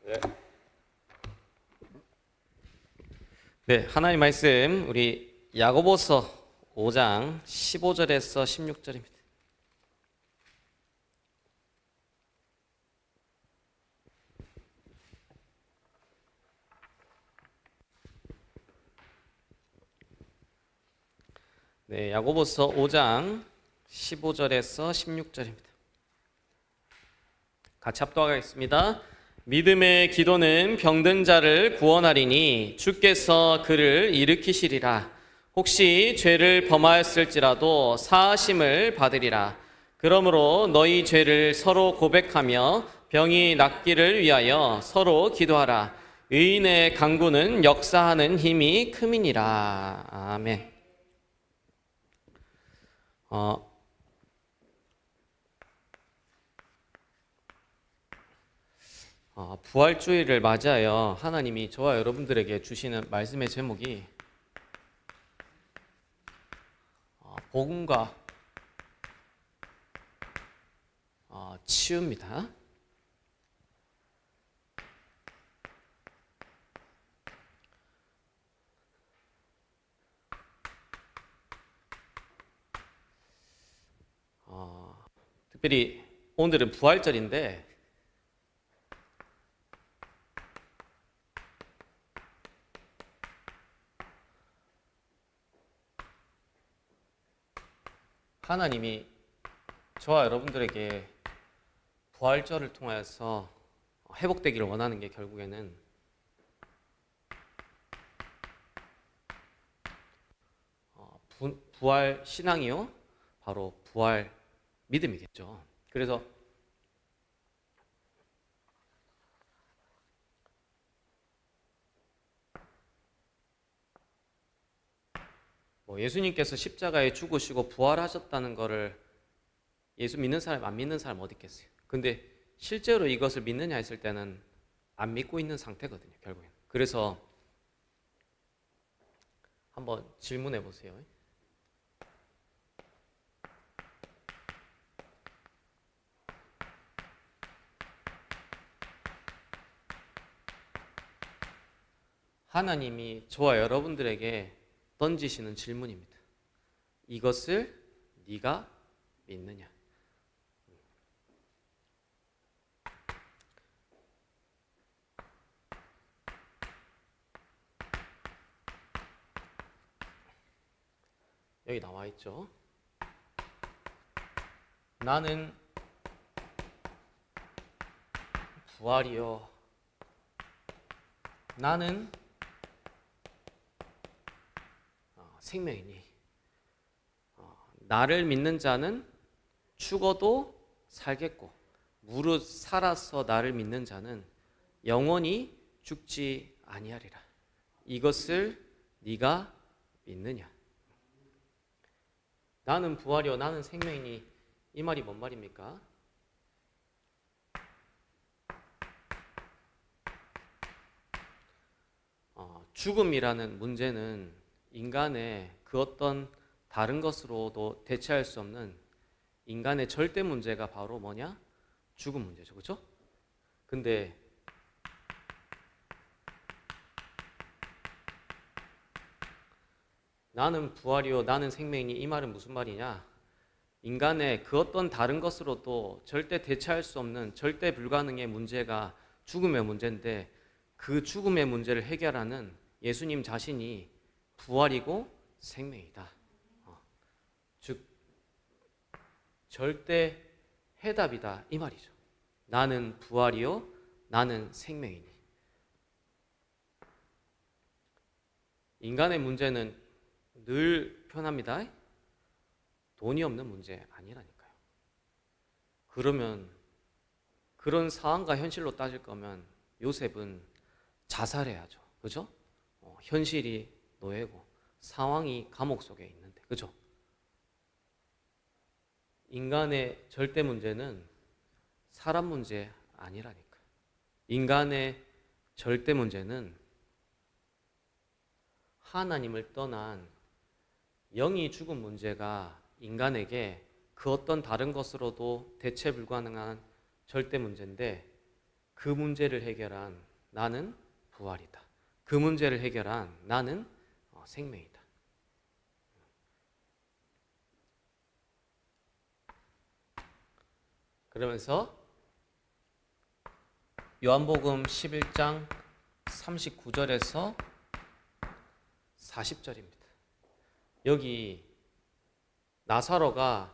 네. 네, 하나님 말씀 우리 야고보서 5장 15절에서 16절입니다. 네, 야고보서 5장 15절에서 16절입니다. 같이 합독하겠습니다. 믿음의 기도는 병든 자를 구원하리니 주께서 그를 일으키시리라. 혹시 죄를 범하였을지라도 사하심을 받으리라. 그러므로 너희 죄를 서로 고백하며 병이 낫기를 위하여 서로 기도하라. 의인의 간구는 역사하는 힘이 큼이니라. 아멘. 부활주의를 맞이하여 하나님이 저와 여러분들에게 주시는 말씀의 제목이 복음과 치유입니다. 특별히 오늘은 부활절인데 하나님이 저와 여러분들에게 부활절을 통하여서 회복되기를 원하는 게 결국에는 부활 신앙이요, 바로 부활 믿음이겠죠. 그래서 예수님께서 십자가에 죽으시고 부활하셨다는 것을 예수 믿는 사람, 안 믿는 사람 어디 있겠어요? 근데 실제로 이것을 믿느냐 했을 때는 안 믿고 있는 상태거든요, 결국엔. 그래서 한번 질문해 보세요. 하나님이 저와 여러분들에게 던지시는 질문입니다. 이것을 네가 믿느냐? 여기 나와 있죠. 나는 부활이요. 나는 생명이니 나를 믿는 자는 죽어도 살겠고 무릇 살아서 나를 믿는 자는 영원히 죽지 아니하리라. 이것을 네가 믿느냐? 나는 부활이요 나는 생명이니, 이 말이 뭔 말입니까? 죽음이라는 문제는 인간의 그 어떤 다른 것으로도 대체할 수 없는 인간의 절대 문제가 바로 뭐냐? 죽음 문제죠. 그렇죠? 근데 나는 부활이요 나는 생명이니, 이 말은 무슨 말이냐? 인간의 그 어떤 다른 것으로도 절대 대체할 수 없는 절대 불가능의 문제가 죽음의 문제인데, 그 죽음의 문제를 해결하는 예수님 자신이 부활이고 생명이다. 즉 절대 해답이다, 이 말이죠. 나는 부활이요 나는 생명이니. 인간의 문제는 늘 편합니다. 돈이 없는 문제 아니라니까요. 그러면 그런 상황과 현실로 따질 거면 요셉은 자살해야죠. 그죠? 현실이 노예고 상황이 감옥 속에 있는데, 그죠? 인간의 절대 문제는 사람 문제 아니라니까. 인간의 절대 문제는 하나님을 떠난 영이 죽은 문제가 인간에게 그 어떤 다른 것으로도 대체 불가능한 절대 문제인데, 그 문제를 해결한 나는 부활이다. 그 문제를 해결한 나는 생명이다. 그러면서 요한복음 11장 39절에서 40절입니다. 여기 나사로가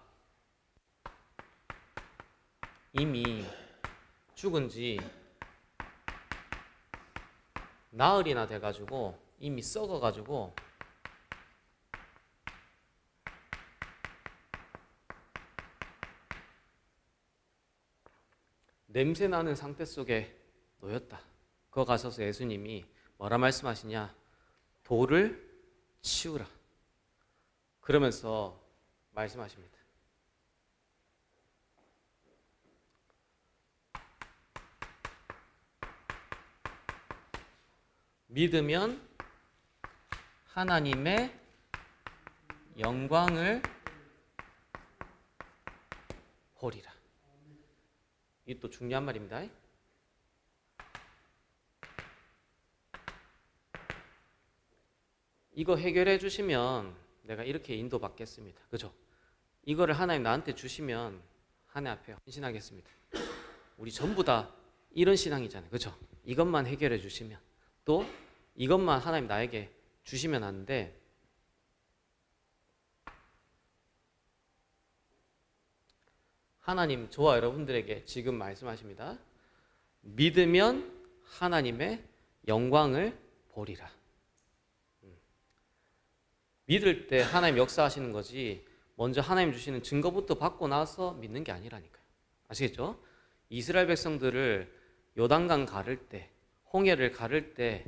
이미 죽은 지 나흘이나 돼가지고 이미 썩어가지고 냄새나는 상태 속에 놓였다. 그거 가셔서 예수님이 뭐라 말씀하시냐? 돌을 치우라. 그러면서 말씀하십니다. 믿으면 하나님의 영광을 보리라. 이게 또 중요한 말입니다. 이거 해결해 주시면 내가 이렇게 인도받겠습니다. 그죠? 이거를 하나님 나한테 주시면 하나님 앞에 헌신하겠습니다. 우리 전부 다 이런 신앙이잖아요. 그죠? 이것만 해결해 주시면, 또 이것만 하나님 나에게 주시면 하는데, 하나님 저와 여러분들에게 지금 말씀하십니다. 믿으면 하나님의 영광을 보리라. 믿을 때 하나님 역사하시는 거지, 먼저 하나님 주시는 증거부터 받고 나서 믿는 게 아니라니까요. 아시겠죠? 이스라엘 백성들을 요단강 가를 때, 홍해를 가를 때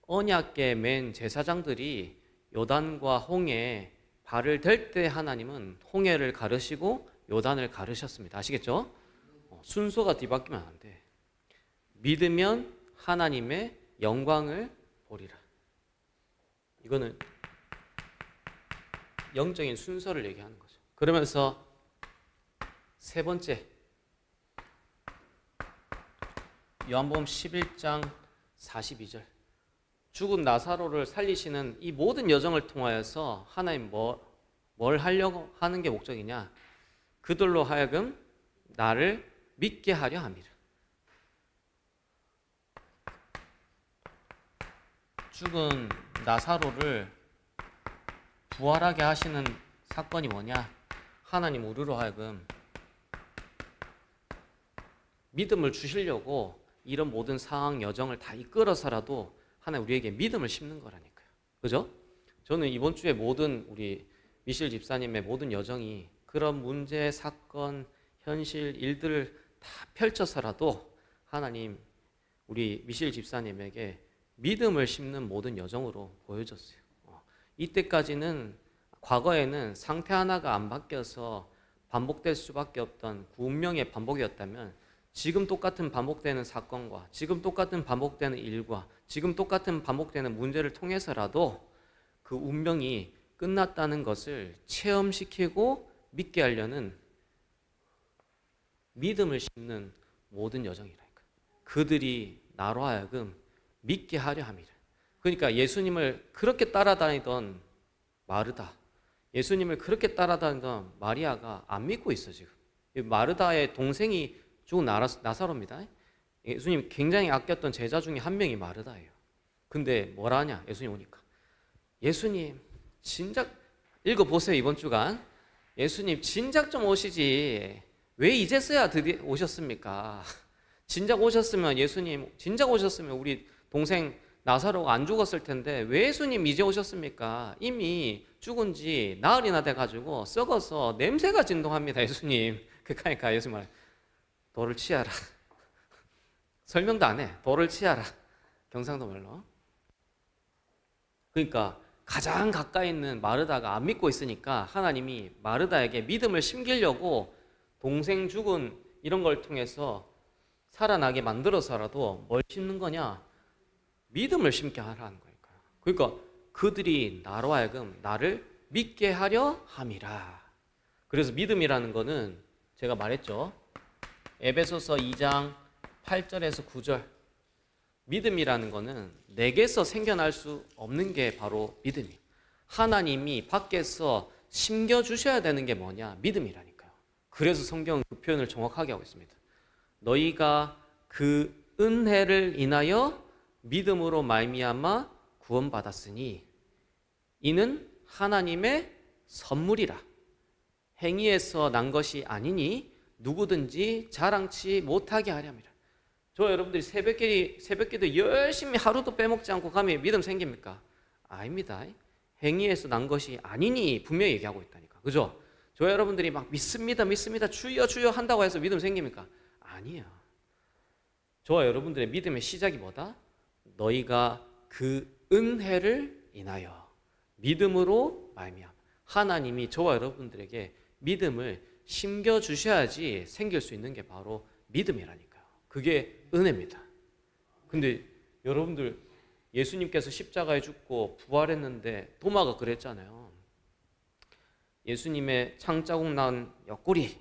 언약궤 맨 제사장들이 요단과 홍해에 발을 댈 때 하나님은 홍해를 가르시고 요단을 가르셨습니다. 아시겠죠? 순서가 뒤바뀌면 안 돼. 믿으면 하나님의 영광을 보리라. 이거는 영적인 순서를 얘기하는 거죠. 그러면서 세 번째, 요한복음 11장 42절, 죽은 나사로를 살리시는 이 모든 여정을 통하여서 하나님 뭘 하려고 하는 게 목적이냐? 그들로 하여금 나를 믿게 하려 함이라. 죽은 나사로를 부활하게 하시는 사건이 뭐냐? 하나님 우리로 하여금 믿음을 주시려고 이런 모든 상황 여정을 다 이끌어서라도 하나님 우리에게 믿음을 심는 거라니까요. 그죠? 저는 이번 주에 모든 우리 미실 집사님의 모든 여정이 그런 문제, 사건, 현실, 일들을 다 펼쳐서라도 하나님 우리 미실 집사님에게 믿음을 심는 모든 여정으로 보여줬어요. 이때까지는, 과거에는 상태 하나가 안 바뀌어서 반복될 수밖에 없던 그 운명의 반복이었다면, 지금 똑같은 반복되는 사건과 지금 똑같은 반복되는 일과 지금 똑같은 반복되는 문제를 통해서라도 그 운명이 끝났다는 것을 체험시키고 믿게 하려는 믿음을 심는 모든 여정이라니까. 그들이 나로 하여금 믿게 하려 함이라. 그러니까 예수님을 그렇게 따라다니던 마르다, 예수님을 그렇게 따라다니던 마리아가 안 믿고 있어. 지금 마르다의 동생이 죽은 나사로입니다. 예수님 굉장히 아꼈던 제자 중에 한 명이 마르다예요. 근데 뭐라 하냐? 예수님 오니까, 예수님 진작 읽어보세요. 이번 주간 예수님 진작 좀 오시지, 왜 이제서야 드디어 오셨습니까? 진작 오셨으면, 예수님 진작 오셨으면 우리 동생 나사로가 안 죽었을 텐데 왜 예수님 이제 오셨습니까? 이미 죽은 지 나흘이나 돼가지고 썩어서 냄새가 진동합니다. 예수님. 그러니까 예수님 말해, 돌을 치아라. 설명도 안 해. 돌을 치아라. 경상도 말로. 그러니까 가장 가까이 있는 마르다가 안 믿고 있으니까 하나님이 마르다에게 믿음을 심기려고 동생 죽은 이런 걸 통해서 살아나게 만들어서라도 뭘 심는 거냐? 믿음을 심게 하라는 거니까요. 그러니까 그들이 나로 하여금 나를 믿게 하려 함이라. 그래서 믿음이라는 거는 제가 말했죠. 에베소서 2장 8절에서 9절. 믿음이라는 거는 내게서 생겨날 수 없는 게 바로 믿음이에요. 하나님이 밖에서 심겨주셔야 되는 게 뭐냐? 믿음이라니까요. 그래서 성경은 그 표현을 정확하게 하고 있습니다. 너희가 그 은혜를 인하여 믿음으로 말미암아 구원받았으니 이는 하나님의 선물이라. 행위에서 난 것이 아니니 누구든지 자랑치 못하게 하렵니다. 저 여러분들이 새벽기도 열심히 하루도 빼먹지 않고 가면 믿음 생깁니까? 아닙니다. 행위에서 난 것이 아니니 분명히 얘기하고 있다니까. 그죠? 저 여러분들이 막 믿습니다, 믿습니다, 주여, 주여 한다고 해서 믿음 생깁니까? 아니야. 저와 여러분들의 믿음의 시작이 뭐다? 너희가 그 은혜를 인하여 믿음으로 말미암아. 하나님이 저와 여러분들에게 믿음을 심겨주셔야지 생길 수 있는 게 바로 믿음이라니까요. 그게 은혜입니다. 근데 여러분들 예수님께서 십자가에 죽고 부활했는데 도마가 그랬잖아요. 예수님의 창자국 난 옆구리,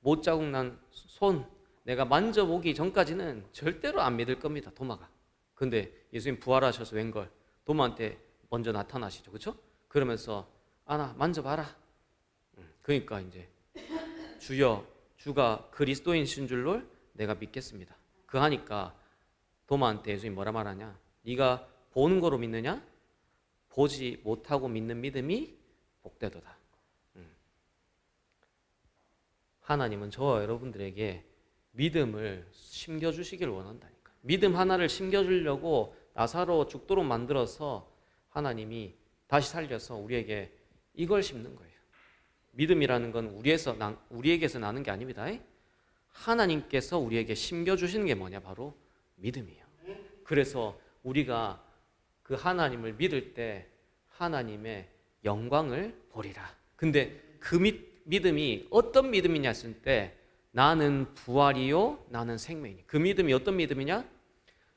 못자국 난 손, 내가 만져보기 전까지는 절대로 안 믿을 겁니다. 도마가. 근데 예수님 부활하셔서 웬걸 도마한테 먼저 나타나시죠. 그렇죠? 그러면서 아나 만져봐라. 그러니까 이제 주여, 주가 그리스도이신 줄로 내가 믿겠습니다. 그 하니까 도마한테 예수님 뭐라 말하냐? 네가 보는 거로 믿느냐? 보지 못하고 믿는 믿음이 복되도다. 하나님은 저와 여러분들에게 믿음을 심겨주시길 원한다니까. 믿음 하나를 심겨주려고 나사로 죽도록 만들어서 하나님이 다시 살려서 우리에게 이걸 심는 거예요. 믿음이라는 건 우리에게서 나는 게 아닙니다. 하나님께서 우리에게 심겨주시는 게 뭐냐? 바로 믿음이에요. 그래서 우리가 그 하나님을 믿을 때 하나님의 영광을 보리라. 근데 그 믿음이 어떤 믿음이냐 했을 때 나는 부활이요 나는 생명이니. 그 믿음이 어떤 믿음이냐?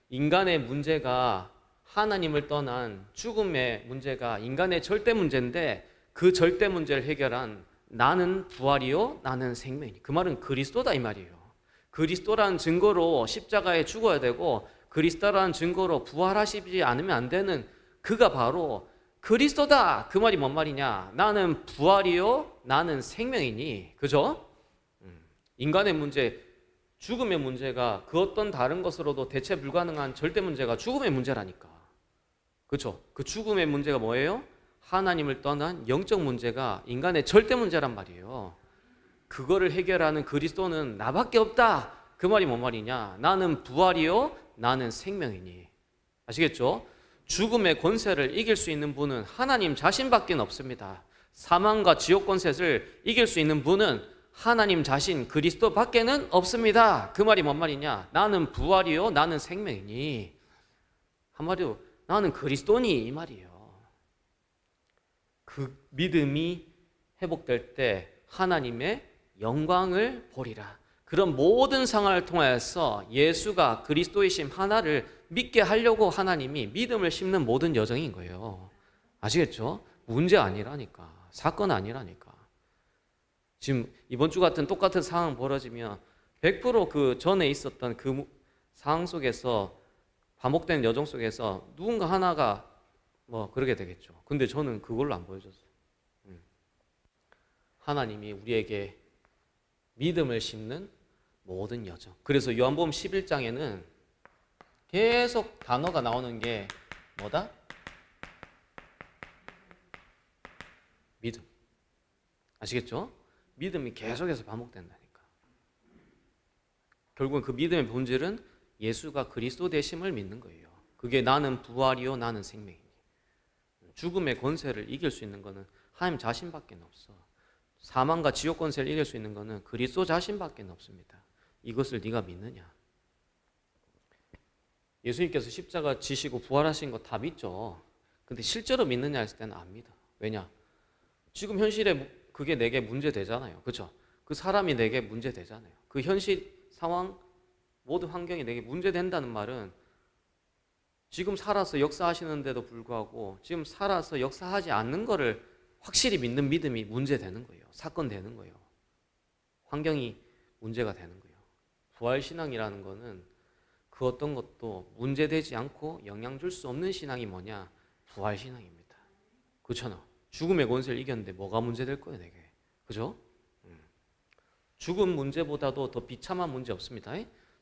인간의 문제가 하나님을 떠난 죽음의 문제가 인간의 절대 문제인데 그 절대 문제를 해결한 나는 부활이요 나는 생명이니. 그 말은 그리스도다 이 말이에요. 그리스도라는 증거로 십자가에 죽어야 되고 그리스도라는 증거로 부활하시지 않으면 안 되는 그가 바로 그리스도다. 그 말이 뭔 말이냐? 나는 부활이요 나는 생명이니. 그죠? 인간의 문제, 죽음의 문제가 그 어떤 다른 것으로도 대체 불가능한 절대 문제가 죽음의 문제라니까. 그렇죠? 그 죽음의 문제가 뭐예요? 하나님을 떠난 영적 문제가 인간의 절대 문제란 말이에요. 그거를 해결하는 그리스도는 나밖에 없다. 그 말이 뭔 말이냐? 나는 부활이요 나는 생명이니. 아시겠죠? 죽음의 권세를 이길 수 있는 분은 하나님 자신밖에 없습니다. 사망과 지옥 권세를 이길 수 있는 분은 하나님 자신 그리스도밖에는 없습니다. 그 말이 뭔 말이냐? 나는 부활이요 나는 생명이니. 한마디로 나는 그리스도니 이 말이에요. 그 믿음이 회복될 때 하나님의 영광을 보리라. 그런 모든 상황을 통하여서 예수가 그리스도이심 하나를 믿게 하려고 하나님이 믿음을 심는 모든 여정인 거예요. 아시겠죠? 문제 아니라니까. 사건 아니라니까. 지금 이번 주 같은 똑같은 상황 벌어지면 100%그 전에 있었던 그 상황 속에서 반복되는 여정 속에서 누군가 하나가 뭐 그러게 되겠죠. 근데 저는 그걸로 안 보여줬어요. 하나님이 우리에게 믿음을 심는 모든 여정. 그래서 요한복음 11장에는 계속 단어가 나오는 게 뭐다? 믿음. 아시겠죠? 믿음이 계속해서 반복된다니까. 결국은 그 믿음의 본질은 예수가 그리스도 되심을 믿는 거예요. 그게 나는 부활이요 나는 생명이니. 죽음의 권세를 이길 수 있는 것은 하나님 자신밖에 없어. 사망과 지옥 권세를 이길 수 있는 것은 그리스도 자신밖에 없습니다. 이것을 네가 믿느냐? 예수님께서 십자가 지시고 부활하신 거 다 믿죠. 근데 실제로 믿느냐 했을 때는 안 믿어. 왜냐? 지금 현실에 그게 내게 문제 되잖아요. 그렇죠? 그 사람이 내게 문제 되잖아요. 그 현실 상황 모든 환경이 내게 문제 된다는 말은 지금 살아서 역사하시는데도 불구하고 지금 살아서 역사하지 않는 거를 확실히 믿는 믿음이 문제 되는 거예요. 사건 되는 거예요. 환경이 문제가 되는 거예요. 부활신앙이라는 거는 그 어떤 것도 문제되지 않고 영향 줄 수 없는 신앙이 뭐냐? 부활신앙입니다. 그렇잖아. 죽음의 권세를 이겼는데 뭐가 문제될 거예요, 내게. 그죠? 죽음 문제보다도 더 비참한 문제 없습니다.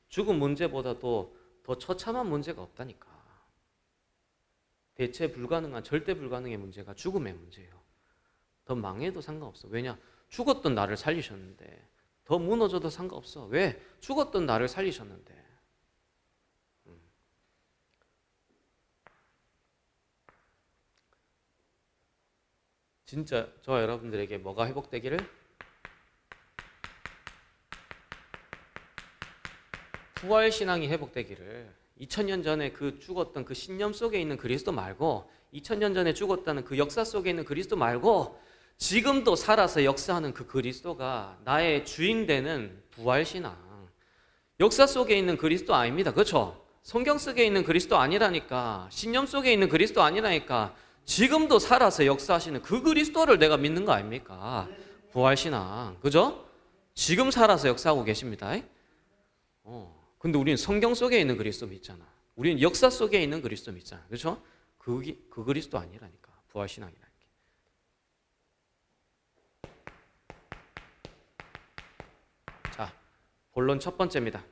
죽음 문제보다도 더 처참한 문제가 없다니까. 대체 불가능한, 절대 불가능의 문제가 죽음의 문제예요. 더 망해도 상관없어. 왜냐? 죽었던 나를 살리셨는데. 더 무너져도 상관없어. 왜? 죽었던 나를 살리셨는데. 진짜 저와 여러분들에게 뭐가 회복되기를? 부활신앙이 회복되기를. 2000년 전에 그 죽었던 그 신념 속에 있는 그리스도 말고 2000년 전에 죽었다는 그 역사 속에 있는 그리스도 말고 지금도 살아서 역사하는 그 그리스도가 나의 주인되는 부활신앙. 역사 속에 있는 그리스도 아닙니다. 그렇죠? 성경 속에 있는 그리스도 아니라니까. 신념 속에 있는 그리스도 아니라니까. 지금도 살아서 역사하시는 그 그리스도를 내가 믿는 거 아닙니까? 부활신앙. 그죠? 지금 살아서 역사하고 계십니다. 근데 우리는 성경 속에 있는 그리스도 믿잖아. 우리는 역사 속에 있는 그리스도 믿잖아. 그렇죠? 그 그리스도 아니라니까. 부활신앙이라는 게. 자, 본론 첫 번째입니다.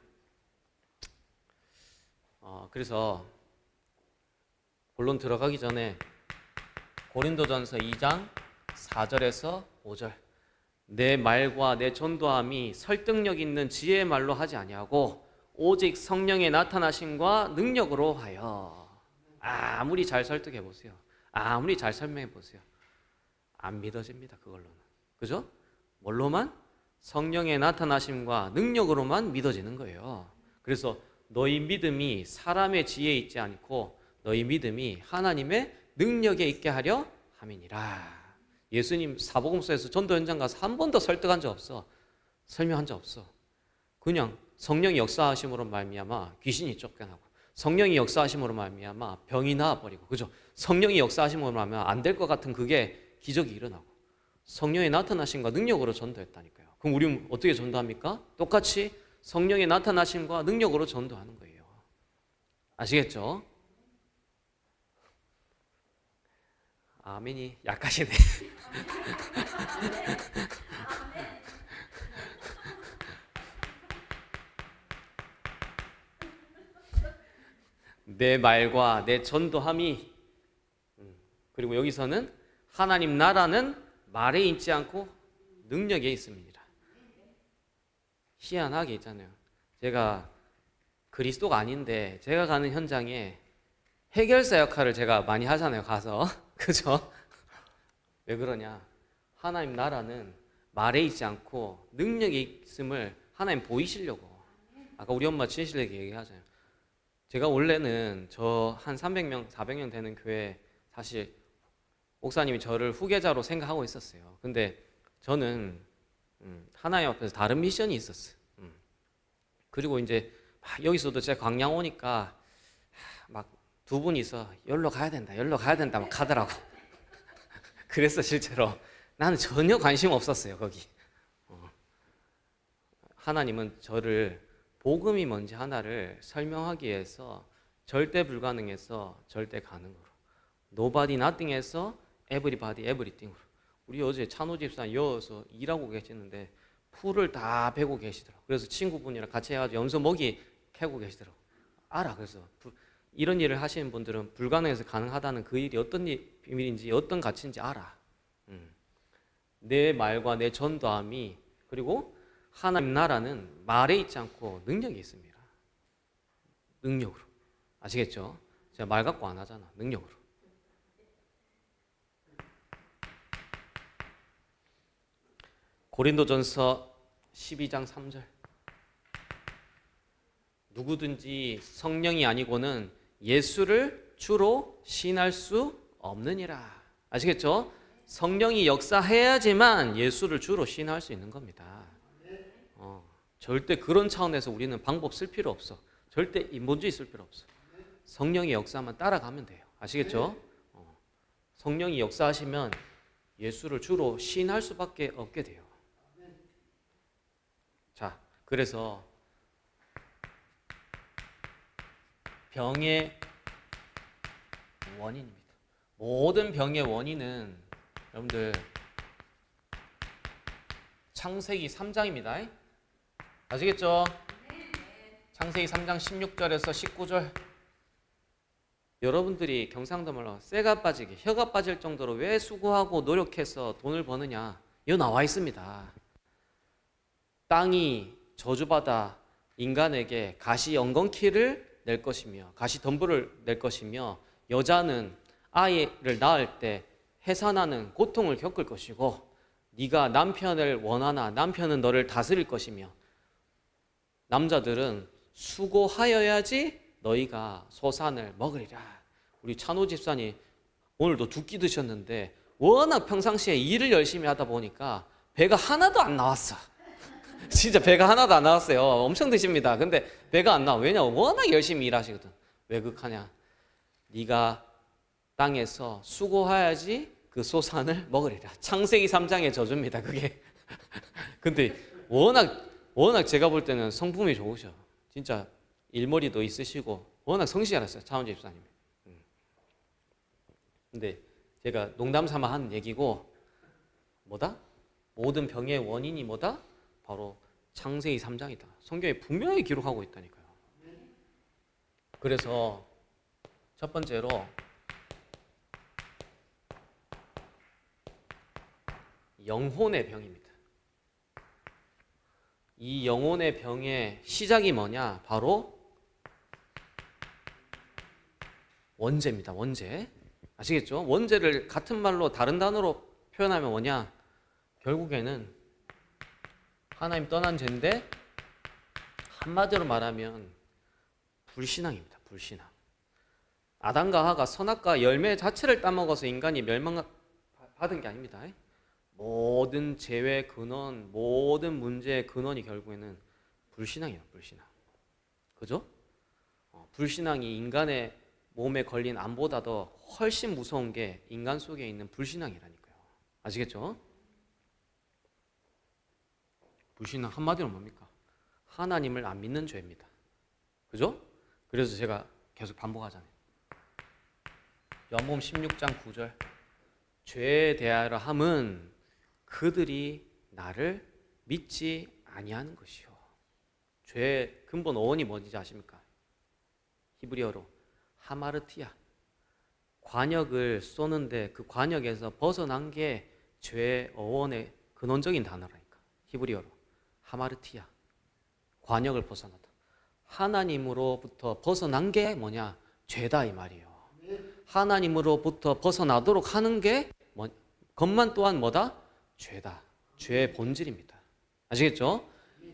그래서 본론 들어가기 전에 고린도전서 2장 4절에서 5절. 내 말과 내 전도함이 설득력 있는 지혜의 말로 하지 아니하고 오직 성령의 나타나심과 능력으로 하여. 아무리 잘 설득해 보세요. 아무리 잘 설명해 보세요. 안 믿어집니다. 그걸로는. 그죠? 뭘로만? 성령의 나타나심과 능력으로만 믿어지는 거예요. 그래서 너희 믿음이 사람의 지혜에 있지 않고 너희 믿음이 하나님의 능력에 있게 하려 함이니라. 예수님 사복음서에서 전도 현장 가서 한 번도 설득한 적 없어. 설명한 적 없어. 그냥 성령이 역사하심으로 말미암아 귀신이 쫓겨나고 성령이 역사하심으로 말미암아 병이 나아버리고, 그죠? 성령이 역사하심으로 말미암아 안 될 것 같은 그게 기적이 일어나고 성령의 나타나심과 능력으로 전도했다니까요. 그럼 우리는 어떻게 전도합니까? 똑같이 성령의 나타나심과 능력으로 전도하는 거예요. 아시겠죠? 아멘이 약하시네. 내 말과 내 전도함이, 그리고 여기서는 하나님 나라는 말에 있지 않고 능력에 있습니다. 희한하게 있잖아요. 제가 그리스도가 아닌데 제가 가는 현장에 해결사 역할을 제가 많이 하잖아요. 가서. 그죠? 왜 그러냐? 하나님 나라는 말에 있지 않고 능력에 있음을 하나님 보이시려고. 아까 우리 엄마 진실되게 얘기하잖아요. 제가 원래는 저 한 300명, 400명 되는 교회 사실 목사님이 저를 후계자로 생각하고 있었어요. 근데 저는 하나님 앞에서 다른 미션이 있었어요. 그리고 이제 여기서도 제가 광양 오니까 막 두 분이서 열로 가야 된다, 열로 가야 된다 막 하더라고. 그래서 실제로 나는 전혀 관심 없었어요, 거기. 하나님은 저를 복음이 뭔지 하나를 설명하기 위해서 절대 불가능에서 절대 가능으로, nobody nothing에서 everybody everything으로. 우리 어제 찬호 집사님 여어서 일하고 계시는데 풀을 다 베고 계시더라고요. 그래서 친구분이랑 같이 해가지고 염소 먹이 캐고 계시더라고요. 알아. 그래서 이런 일을 하시는 분들은 불가능해서 가능하다는 그 일이 어떤 비밀인지 어떤 가치인지 알아. 내 말과 내 전도함이, 그리고 하나님 나라는 말에 있지 않고 능력이 있습니다. 능력으로. 아시겠죠? 제가 말 갖고 안 하잖아. 능력으로. 고린도전서 12장 3절. 누구든지 성령이 아니고는 예수를 주로 신할 수 없느니라. 아시겠죠? 성령이 역사해야지만 예수를 주로 신할 수 있는 겁니다. 절대 그런 차원에서 우리는 방법 쓸 필요 없어. 절대 인본주의 쓸 필요 없어. 성령의 역사만 따라가면 돼요. 아시겠죠? 성령이 역사하시면 예수를 주로 신할 수밖에 없게 돼요. 자, 그래서 병의 원인입니다. 모든 병의 원인은 여러분들 창세기 3장입니다. 아시겠죠? 창세기 3장 16절에서 19절. 여러분들이 경상도 말로 쇠가 빠지게 혀가 빠질 정도로 왜 수고하고 노력해서 돈을 버느냐, 이거 나와 있습니다. 땅이 저주받아 인간에게 가시 엉겅퀴를 낼 것이며 가시 덤불을 낼 것이며 여자는 아이를 낳을 때 해산하는 고통을 겪을 것이고 네가 남편을 원하나 남편은 너를 다스릴 것이며 남자들은 수고하여야지 너희가 소산을 먹으리라. 우리 찬호 집사님 오늘도 두 끼 드셨는데 워낙 평상시에 일을 열심히 하다 보니까 배가 하나도 안 나왔어. 진짜 배가 하나도 안 나왔어요. 엄청 드십니다. 근데 배가 안 나와. 왜냐? 워낙 열심히 일하시거든. 왜 그러냐? 네가 땅에서 수고해야지 그 소산을 먹으리라. 창세기 3장의 저주입니다. 그게. 근데 워낙 제가 볼 때는 성품이 좋으셔. 진짜 일머리도 있으시고 워낙 성실하셨어요. 차원주 집사님이. 근데 제가 농담 삼아 하는 얘기고 뭐다? 모든 병의 원인이 뭐다? 바로 창세기 3장이다. 성경에 분명히 기록하고 있다니까요. 그래서 첫 번째로 영혼의 병입니다. 이 영혼의 병의 시작이 뭐냐? 바로 원죄입니다. 원죄. 아시겠죠? 원죄를 같은 말로 다른 단어로 표현하면 뭐냐? 결국에는 하나님 떠난 죄인데 한마디로 말하면 불신앙입니다. 불신앙. 아담과 하가 선악과 열매 자체를 따먹어서 인간이 멸망받은 게 아닙니다. 모든 죄의 근원, 모든 문제의 근원이 결국에는 불신앙이에요. 불신앙. 그죠? 불신앙이 인간의 몸에 걸린 암보다 더 훨씬 무서운 게 인간 속에 있는 불신앙이라니까요. 아시겠죠? 불신앙 한마디로 뭡니까? 하나님을 안 믿는 죄입니다. 그죠? 그래서 제가 계속 반복하잖아요. 요한복음 16장 9절. 죄에 대하여 함은 그들이 나를 믿지 아니하는 것이요. 죄의 근본 어원이 뭔지 아십니까? 히브리어로 하마르티아. 관역을 쏘는데 그 관역에서 벗어난 게 죄의 어원의 근원적인 단어라니까. 히브리어로 하마르티아. 관역을 벗어나다. 하나님으로부터 벗어난 게 뭐냐? 죄다 이 말이에요. 하나님으로부터 벗어나도록 하는 게 것만 또한 뭐다? 죄다. 죄의 본질입니다. 아시겠죠?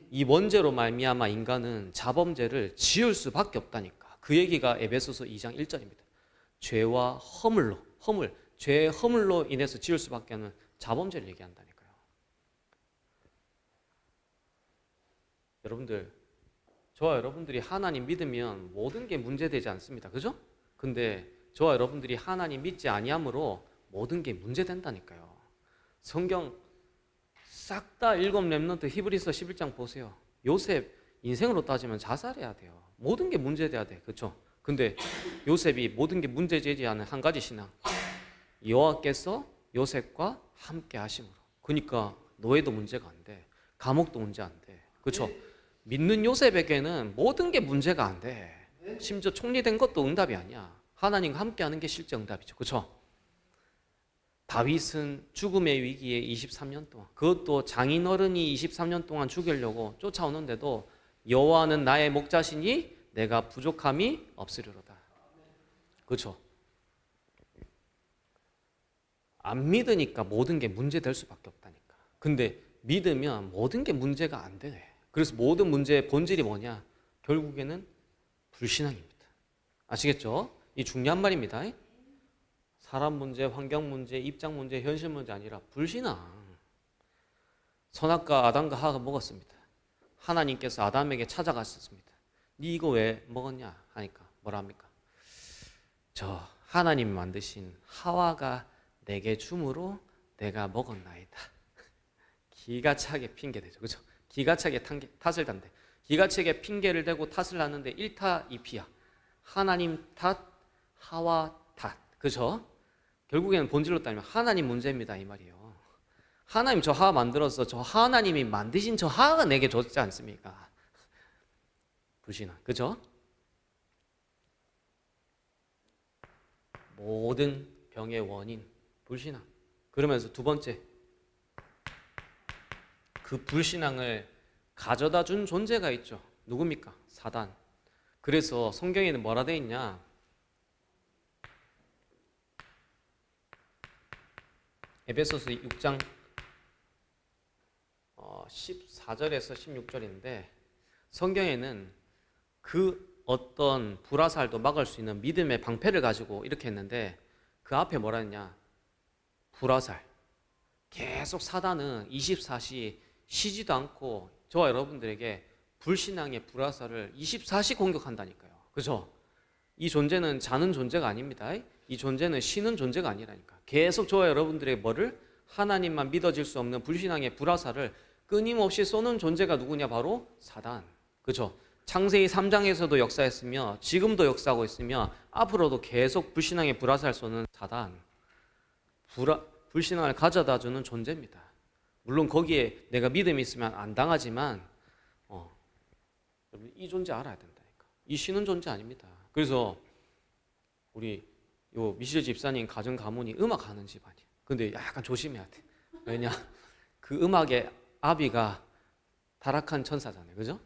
이 원죄로 말미암아 인간은 자범죄를 지을 수밖에 없다니까. 그 얘기가 에베소서 2장 1절입니다. 죄와 죄의 허물로 인해서 지을 수밖에 없는 자범죄를 얘기한다니까요. 여러분들, 저와 여러분들이 하나님 믿으면 모든 게 문제되지 않습니다. 그죠? 근데 저와 여러분들이 하나님 믿지 아니함으로 모든 게 문제된다니까요. 성경 싹 다 7 렘넌트 히브리서 11장 보세요. 요셉 인생으로 따지면 자살해야 돼요. 모든 게 문제돼야 돼. 그렇죠? 근데 요셉이 모든 게 문제되지 않은 한 가지 신앙. 여호와께서 요셉과 함께 하심으로. 그러니까 노예도 문제가 안 돼. 감옥도 문제 안 돼. 그렇죠? 믿는 요셉에게는 모든 게 문제가 안 돼. 심지어 총리된 것도 응답이 아니야. 하나님과 함께 하는 게 실제 응답이죠. 그렇죠? 다윗은 죽음의 위기에 23년 동안, 그것도 장인어른이 23년 동안 죽이려고 쫓아오는데도 여호와는 나의 목자시니 내가 부족함이 없으리로다. 그렇죠? 안 믿으니까 모든 게 문제될 수밖에 없다니까. 근데 믿으면 모든 게 문제가 안 돼. 그래서 모든 문제의 본질이 뭐냐? 결국에는 불신앙입니다. 아시겠죠? 이 중요한 말입니다. 사람 문제, 환경 문제, 입장 문제, 현실 문제 아니라 불신앙. 선악과 아담과 하가 먹었습니다. 하나님께서 아담에게 찾아가셨습니다. 네 이거 왜 먹었냐 하니까 뭐라 합니까? 저 하나님 만드신 하와가 내게 줌으로 내가 먹었나이다. 기가 차게 핑계대죠. 그렇죠? 기가 차게 탓을 단대. 기가 차게 핑계를 대고 탓을 하는데 1타 2피야. 하나님 탓, 하와 탓. 그죠? 결국에는 본질로 따지면 하나님 문제입니다. 이 말이에요. 하나님 저 하와 만들어서 저 하나님이 만드신 저 하가 내게 줬지 않습니까? 불신앙. 그죠? 모든 병의 원인, 불신앙. 그러면서 두 번째, 그 불신앙을 가져다 준 존재가 있죠. 누굽니까? 사단. 그래서 성경에는 뭐라 돼 있냐? 에베소서 6장 14절에서 16절인데 성경에는 그 어떤 불화살도 막을 수 있는 믿음의 방패를 가지고 이렇게 했는데 그 앞에 뭐라 했냐? 불화살. 계속 사단은 24시 쉬지도 않고 저와 여러분들에게 불신앙의 불화살을 24시 공격한다니까요. 그죠? 이 존재는 자는 존재가 아닙니다. 이 존재는 쉬는 존재가 아니라니까. 계속 저와 여러분들의 뭐를? 하나님만 믿어질 수 없는 불신앙의 불화살을 끊임없이 쏘는 존재가 누구냐? 바로 사단. 그죠? 창세기 3장에서도 역사했으며 지금도 역사하고 있으며 앞으로도 계속 불신앙의 불화살 쏘는 사단. 불신앙을 가져다 주는 존재입니다. 물론 거기에 내가 믿음이 있으면 안 당하지만 이 존재 알아야 된다니까. 이 쉬는 존재 아닙니다. 그래서 우리 요 미실 집사님 가정 가문이 음악하는 집안이에요. 근데 약간 조심해야 돼. 왜냐? 그 음악의 아비가 타락한 천사잖아요. 그죠?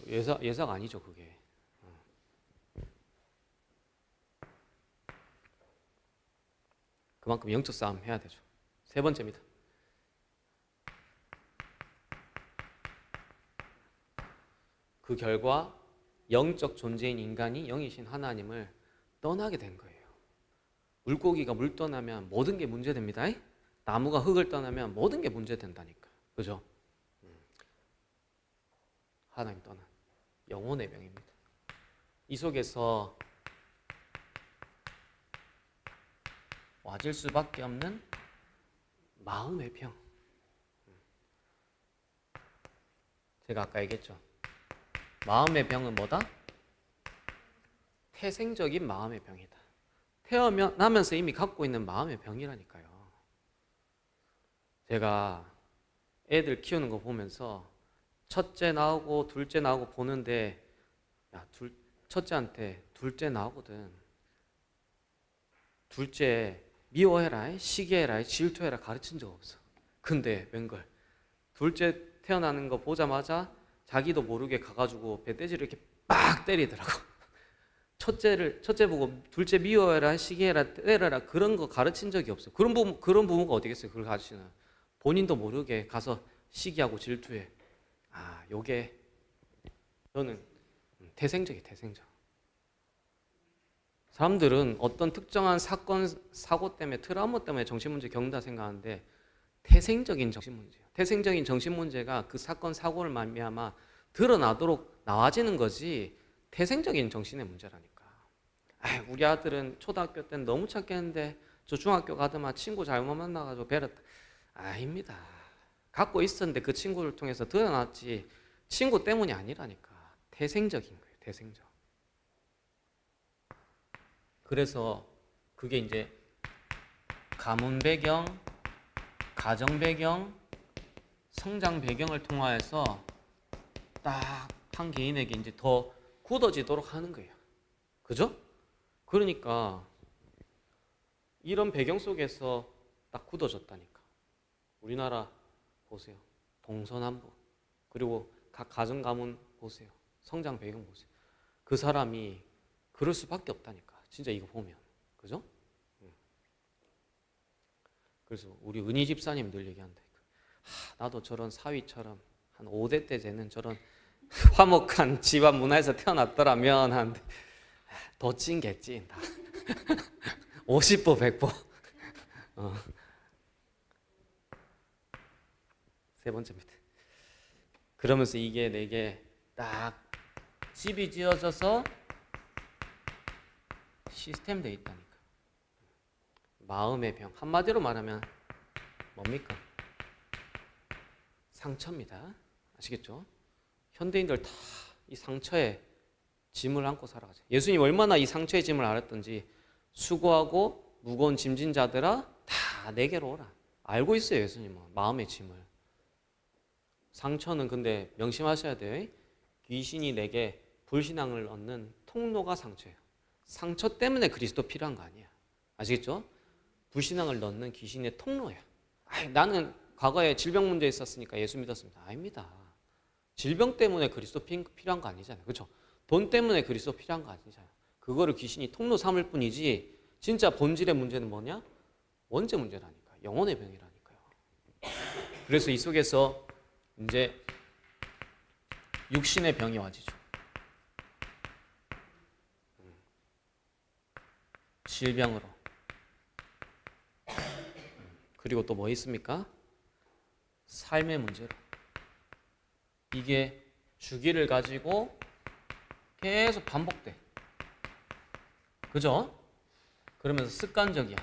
예사가 아니죠, 그게. 그만큼 영적 싸움 해야 되죠. 세 번째입니다. 그 결과 영적 존재인 인간이 영이신 하나님을 떠나게 된 거예요. 물고기가 물 떠나면 모든 게 문제됩니다. 나무가 흙을 떠나면 모든 게 문제된다니까. 그죠? 하나님 떠난 영혼의 병입니다. 이 속에서 와질 수밖에 없는 마음의 병. 제가 아까 얘기했죠. 마음의 병은 뭐다? 태생적인 마음의 병이다. 태어나면서 이미 갖고 있는 마음의 병이라니까요. 제가 애들 키우는 거 보면서 첫째 나오고 둘째 나오고 보는데 첫째한테 둘째 나오거든. 둘째 미워해라, 시기해라, 질투해라 가르친 적 없어. 근데 웬걸 둘째 태어나는 거 보자마자 자기도 모르게 가가지고 배돼지를 이렇게 빡 때리더라고. 첫째 보고 둘째 미워해라, 시기해라, 때려라 그런 거 가르친 적이 없어. 그런 부모가 어디겠어요? 그걸 가르치는. 본인도 모르게 가서 시기하고 질투해. 요게 저는 태생적이에요. 태생적. 사람들은 어떤 특정한 사건, 사고 때문에 트라우마 때문에 정신문제 겪는다 생각하는데 태생적인 정신문제예요. 태생적인 정신문제가 그 사건, 사고를 말미암아 드러나도록 나와지는 거지 태생적인 정신의 문제라니까. 우리 아들은 초등학교 때는 너무 착했는데 저 중학교 가더만 친구 잘못 만나가지고 배렸다. 아닙니다. 갖고 있었는데 그 친구를 통해서 드러났지 친구 때문이 아니라니까. 태생적인 거예요. 태생적. 그래서 그게 이제 가문 배경, 가정 배경, 성장 배경을 통하여서 딱 한 개인에게 이제 더 굳어지도록 하는 거예요. 그죠? 그러니까 이런 배경 속에서 딱 굳어졌다니까. 우리나라 보세요. 동서남북. 그리고 각 가정 가문 보세요. 성장 배경 보세요. 그 사람이 그럴 수밖에 없다니까. 진짜 이거 보면. 그죠? 그래서 우리 은희 집사님 늘 얘기한다. 나도 저런 사위처럼 한 5대 때 되는 저런 화목한 집안 문화에서 태어났더라면 하는데 더 찐겠지. 50보 100보. 세 번째입니다. 그러면서 이게 내게 딱 집이 지어져서 시스템 돼 있다니까. 마음의 병. 한마디로 말하면 뭡니까? 상처입니다. 아시겠죠? 현대인들 다 이 상처에 짐을 안고 살아가자. 예수님 얼마나 이 상처의 짐을 알았던지 수고하고 무거운 짐진 자들아 다 내게로 오라. 알고 있어요, 예수님은 마음의 짐을. 상처는 근데 명심하셔야 돼요. 귀신이 내게 불신앙을 얻는 통로가 상처예요. 상처 때문에 그리스도 필요한 거 아니야. 아시겠죠? 불신앙을 넣는 귀신의 통로야. 나는 과거에 질병 문제 있었으니까 예수 믿었습니다. 아닙니다. 질병 때문에 그리스도 필요한 거 아니잖아요. 그렇죠? 돈 때문에 그리스도 필요한 거 아니잖아요. 그거를 귀신이 통로 삼을 뿐이지 진짜 본질의 문제는 뭐냐? 원죄 문제라니까. 영혼의 병이라니까요. 그래서 이 속에서 이제 육신의 병이 와지죠. 질병으로. 그리고 또 뭐 있습니까? 삶의 문제로. 이게 주기를 가지고 계속 반복돼. 그죠? 그러면서 습관적이야.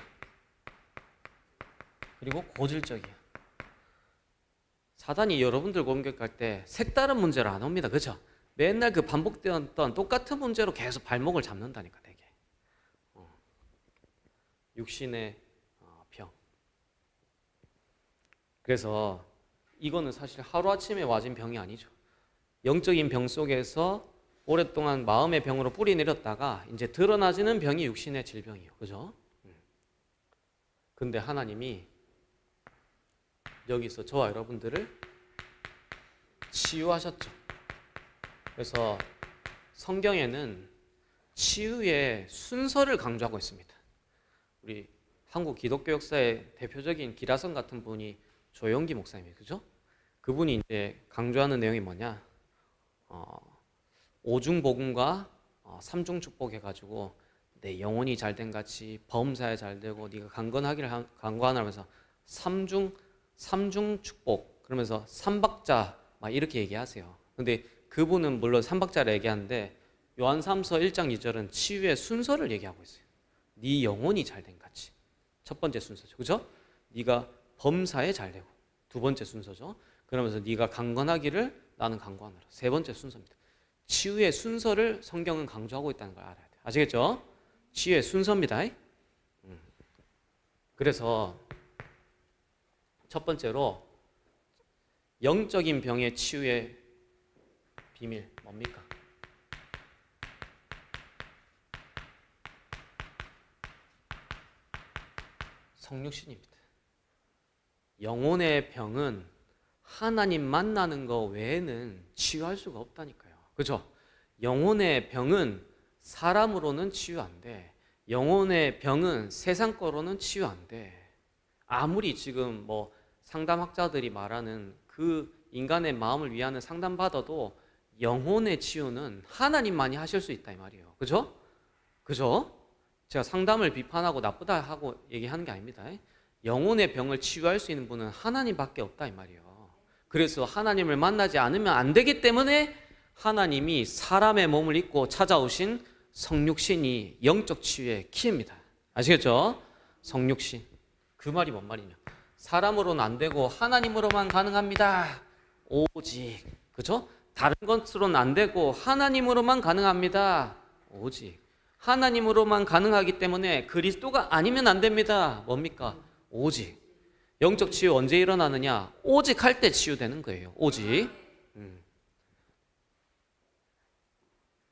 그리고 고질적이야. 사단이 여러분들 공격할 때 색다른 문제로 안 옵니다. 그죠? 맨날 그 반복되었던 똑같은 문제로 계속 발목을 잡는다니까 되게. 육신의 병. 그래서 이거는 사실 하루아침에 와진 병이 아니죠. 영적인 병 속에서 오랫동안 마음의 병으로 뿌리 내렸다가 이제 드러나지는 병이 육신의 질병이에요. 그죠? 근데 하나님이 여기서 저와 여러분들을 치유하셨죠. 그래서 성경에는 치유의 순서를 강조하고 있습니다. 우리 한국 기독교 역사의 대표적인 기라성 같은 분이 조영기 목사님이에요. 그죠? 그분이 이제 강조하는 내용이 뭐냐? 오중복음과 삼중축복 해가지고 내 영혼이 잘된 같이 범사에 잘되고 네가 강건하기를 강구하면서 삼중축복 그러면서 삼박자 막 이렇게 얘기하세요. 근데 그분은 물론 삼박자를 얘기하는데 요한삼서 1장 2절은 치유의 순서를 얘기하고 있어요. 네 영혼이 잘된 같이 첫 번째 순서죠. 그죠? 네가 범사에 잘되고 두 번째 순서죠. 그러면서 네가 강건하기를 나는 강구하노라. 세 번째 순서입니다. 치유의 순서를 성경은 강조하고 있다는 걸 알아야 돼요. 아시겠죠? 치유의 순서입니다. 그래서 첫 번째로 영적인 병의 치유의 비밀 뭡니까? 성육신입니다. 영혼의 병은 하나님 만나는 거 외에는 치유할 수가 없다니까요. 그죠? 영혼의 병은 사람으로는 치유 안 돼. 영혼의 병은 세상 거로는 치유 안 돼. 아무리 지금 뭐 상담학자들이 말하는 그 인간의 마음을 위하는 상담받아도 영혼의 치유는 하나님만이 하실 수 있다 이 말이에요. 그죠? 그죠? 제가 상담을 비판하고 나쁘다 하고 얘기하는 게 아닙니다. 영혼의 병을 치유할 수 있는 분은 하나님밖에 없다 이 말이에요. 그래서 하나님을 만나지 않으면 안 되기 때문에 하나님이 사람의 몸을 입고 찾아오신 성육신이 영적 치유의 키입니다. 아시겠죠? 성육신. 그 말이 뭔 말이냐? 사람으로는 안 되고 하나님으로만 가능합니다. 오직. 그죠? 다른 것으로는 안 되고 하나님으로만 가능합니다. 오직. 하나님으로만 가능하기 때문에 그리스도가 아니면 안 됩니다. 뭡니까? 오직. 영적 치유 언제 일어나느냐? 오직 할 때 치유되는 거예요. 오직.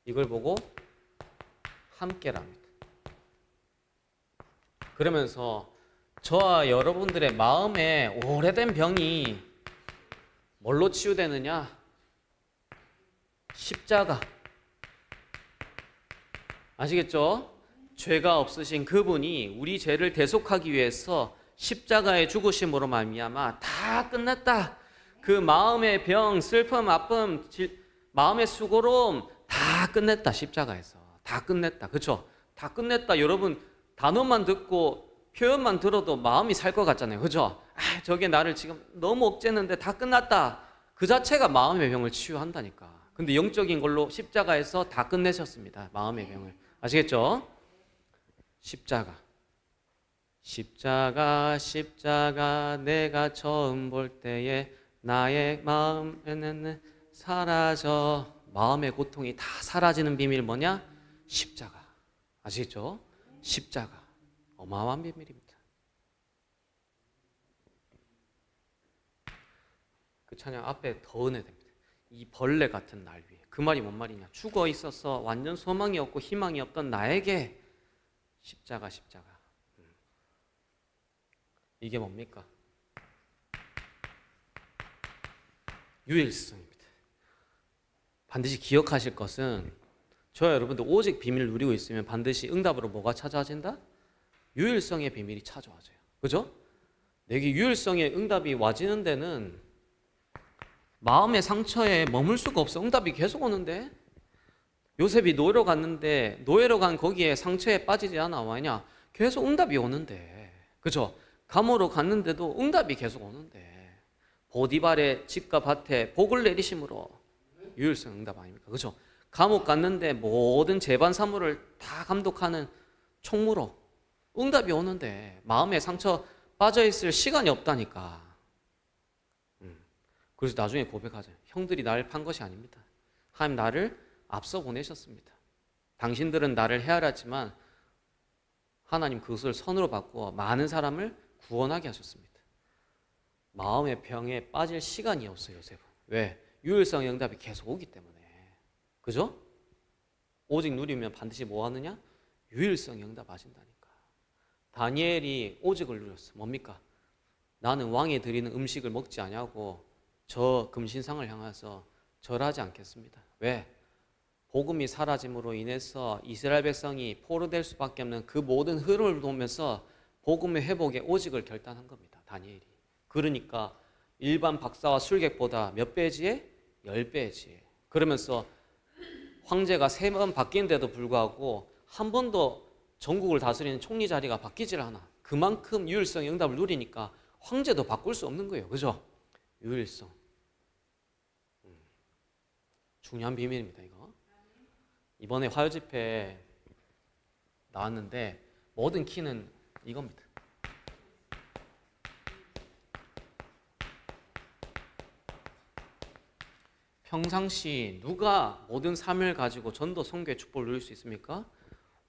이걸 보고 함께랍니다. 그러면서 저와 여러분들의 마음에 오래된 병이 뭘로 치유되느냐? 십자가. 아시겠죠? 죄가 없으신 그분이 우리 죄를 대속하기 위해서 십자가의 죽으심으로 말미암아 다 끝났다. 그 마음의 병, 슬픔, 아픔, 마음의 수고로움 다 끝냈다. 십자가에서 다 끝냈다. 그렇죠? 다 끝냈다. 여러분 단어만 듣고 표현만 들어도 마음이 살 것 같잖아요. 그렇죠? 저게 나를 지금 너무 억제는데 다 끝났다. 그 자체가 마음의 병을 치유한다니까. 근데 영적인 걸로 십자가에서 다 끝내셨습니다. 마음의 병을. 아시겠죠? 십자가. 십자가 십자가 내가 처음 볼 때에 나의 마음에는 사라져 마음의 고통이 다 사라지는 비밀 뭐냐? 십자가. 아시겠죠? 십자가. 어마어마한 비밀입니다. 그 찬양 앞에 더 은혜됩니다. 이 벌레 같은 날 위에. 그 말이 뭔 말이냐? 죽어 있어서 완전 소망이 없고 희망이 없던 나에게 십자가. 이게 뭡니까? 유일성입니다. 반드시 기억하실 것은 저와 여러분들 오직 비밀을 누리고 있으면 반드시 응답으로 뭐가 찾아진다? 유일성의 비밀이 찾아와져요. 그죠? 내게 유일성의 응답이 와지는 데는 마음의 상처에 머물 수가 없어. 응답이 계속 오는데 요셉이 노예로 갔는데 노예로 간 거기에 상처에 빠지지 않아. 왜냐? 계속 응답이 오는데. 그죠? 감옥으로 갔는데도 응답이 계속 오는데 보디발의 집과 밭에 복을 내리심으로 유일성 응답 아닙니까? 그죠? 감옥 갔는데 모든 재반 사물을 다 감독하는 총무로 응답이 오는데 마음에 상처 빠져있을 시간이 없다니까. 그래서 나중에 고백하죠. 형들이 나를 판 것이 아닙니다. 하나님 나를 앞서 보내셨습니다. 당신들은 나를 헤아렸지만 하나님 그것을 선으로 바꾸어 많은 사람을 구원하게 하셨습니다. 마음의 병에 빠질 시간이 없어요, 요셉은. 왜? 유일성의 응답이 계속 오기 때문에. 그죠? 오직 누리면 반드시 뭐 하느냐? 유일성의 응답 하신다니까. 다니엘이 오직을 누렸어. 뭡니까? 나는 왕이 드리는 음식을 먹지 아니하고 저 금신상을 향해서 절하지 않겠습니다. 왜? 복음이 사라짐으로 인해서 이스라엘 백성이 포로될 수밖에 없는 그 모든 흐름을 보면서 복음의 회복에 오직을 결단한 겁니다. 다니엘이. 그러니까 일반 박사와 술객보다 몇 배지에? 10배지에. 그러면서 황제가 3번 바뀐데도 불구하고 한 번도 전국을 다스리는 총리 자리가 바뀌질 않아. 그만큼 유일성의 응답을 누리니까 황제도 바꿀 수 없는 거예요. 그죠? 유일성. 중요한 비밀입니다, 이거. 이번에 화요 집회 나왔는데 모든 키는 이겁니다. 평상시 누가 모든 삶을 가지고 전도 선교의 축복을 누릴 수 있습니까?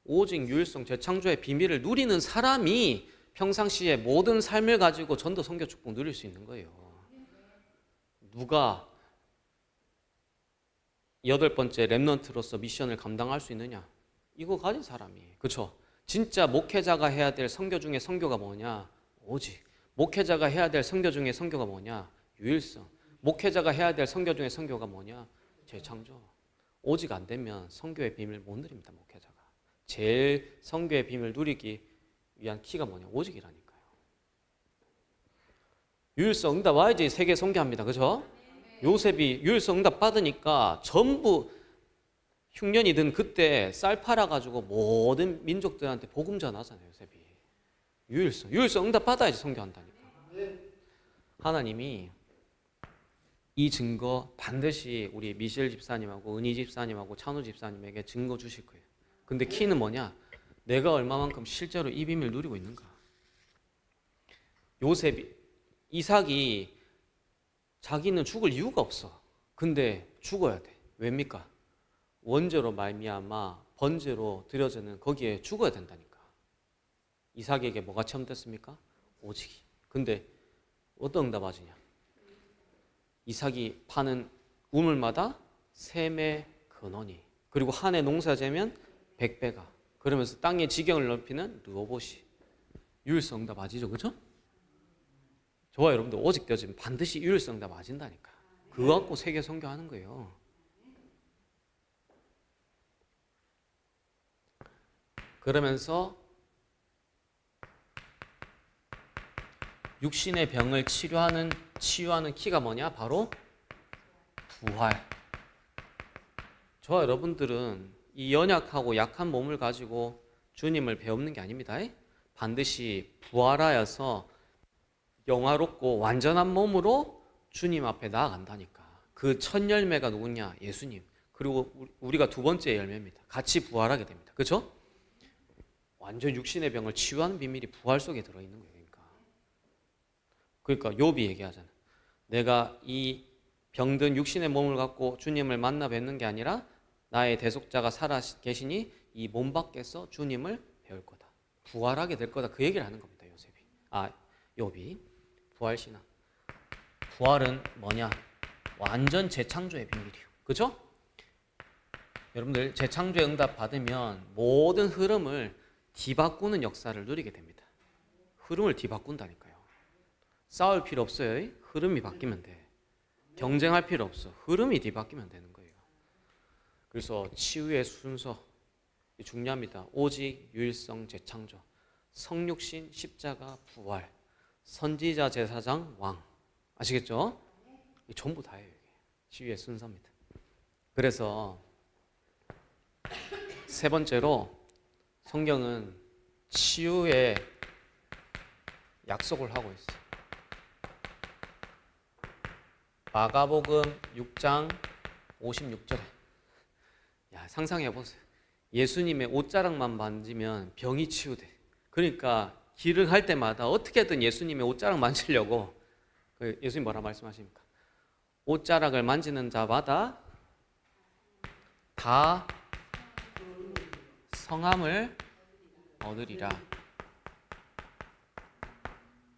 오직 유일성 재창조의 비밀을 누리는 사람이 평상시에 모든 삶을 가지고 전도 선교 축복 누릴 수 있는 거예요. 누가 8번째 렘넌트로서 미션을 감당할 수 있느냐? 이거 가진 사람이. 그렇죠? 진짜 목회자가 해야 될 선교 중에 선교가 뭐냐? 오직. 목회자가 해야 될 선교 중에 선교가 뭐냐? 유일성. 목회자가 해야 될 선교 중에 선교가 뭐냐? 재창조. 오직 안 되면 선교의 비밀 못 누립니다, 목회자가. 제일 선교의 비밀 누리기 위한 키가 뭐냐? 오직이라니까요. 유일성 응답 와야지 세계 선교합니다. 그죠? 요셉이 유일성 응답 받으니까 전부 흉년이 든 그때 쌀 팔아가지고 모든 민족들한테 복음 전하잖아요, 요셉이. 유일성 응답 받아야지 선교한다니까. 하나님이 이 증거 반드시 우리 미셸 집사님하고 은희 집사님하고 찬우 집사님에게 증거 주실 거예요. 근데 키는 뭐냐? 내가 얼마만큼 실제로 이 비밀을 누리고 있는가? 이삭이 자기는 죽을 이유가 없어. 근데 죽어야 돼. 왜입니까? 원죄로 말미암아 번제로 드려지는 거기에 죽어야 된다니까. 이삭에게 뭐가 체험됐습니까? 오직이. 근데 어떤 응답 하시냐? 이삭이 파는 우물마다 샘의 근원이, 그리고 한 해 농사 재면 100배가, 그러면서 땅의 지경을 넓히는 르호봇이. 유일성 응답 맞이죠, 그죠? 저와 여러분들 오직 되어지면 반드시 유일성 응답 맞은다니까. 그거 갖고 세계 선교하는 거예요. 그러면서 육신의 병을 치유하는 키가 뭐냐? 바로 부활. 저와 여러분들은 이 연약하고 약한 몸을 가지고 주님을 배우는 게 아닙니다. 반드시 부활하여서 영화롭고 완전한 몸으로 주님 앞에 나아간다니까. 그 첫 열매가 누구냐? 예수님. 그리고 우리가 두 번째 열매입니다. 같이 부활하게 됩니다. 그렇죠? 완전 육신의 병을 치유하는 비밀이 부활 속에 들어있는 거예요. 그러니까 욥이 얘기하잖아. 내가 이 병든 육신의 몸을 갖고 주님을 만나 뵙는 게 아니라 나의 대속자가 살아 계시니 이 몸 밖에서 주님을 배울 거다. 부활하게 될 거다. 그 얘기를 하는 겁니다. 욥이. 부활신앙. 부활은 뭐냐? 완전 재창조의 비밀이요. 그죠? 여러분들 재창조의 응답 받으면 모든 흐름을 뒤바꾸는 역사를 누리게 됩니다. 흐름을 뒤바꾼다니까요. 싸울 필요 없어요. 흐름이 바뀌면 돼. 경쟁할 필요 없어. 흐름이 뒤바뀌면 되는 거예요. 그래서 치유의 순서 중요합니다. 오직, 유일성, 재창조, 성육신, 십자가, 부활, 선지자, 제사장, 왕. 아시겠죠? 전부 다예요. 이게. 치유의 순서입니다. 그래서 세 번째로 성경은 치유의 약속을 하고 있어요. 마가복음 6장 56절에 상상해 보세요. 예수님의 옷자락만 만지면 병이 치유돼. 그러니까 길을 갈 때마다 어떻게든 예수님의 옷자락 만지려고 예수님 뭐라 말씀하십니까? 옷자락을 만지는 자마다 다 성함을 얻으리라.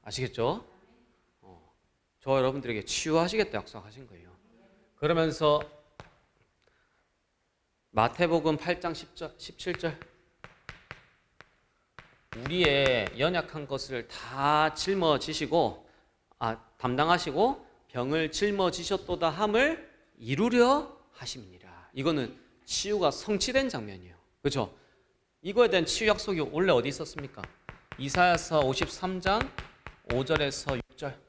아시겠죠? 저 여러분들에게 치유하시겠다 약속하신 거예요. 그러면서 마태복음 8장 17절 우리의 연약한 것을 다 짊어지시고 담당하시고 병을 짊어지셨도다 함을 이루려 하심이니라. 이거는 치유가 성취된 장면이에요. 그렇죠? 이거에 대한 치유 약속이 원래 어디 있었습니까? 이사야서 53장 5절에서 6절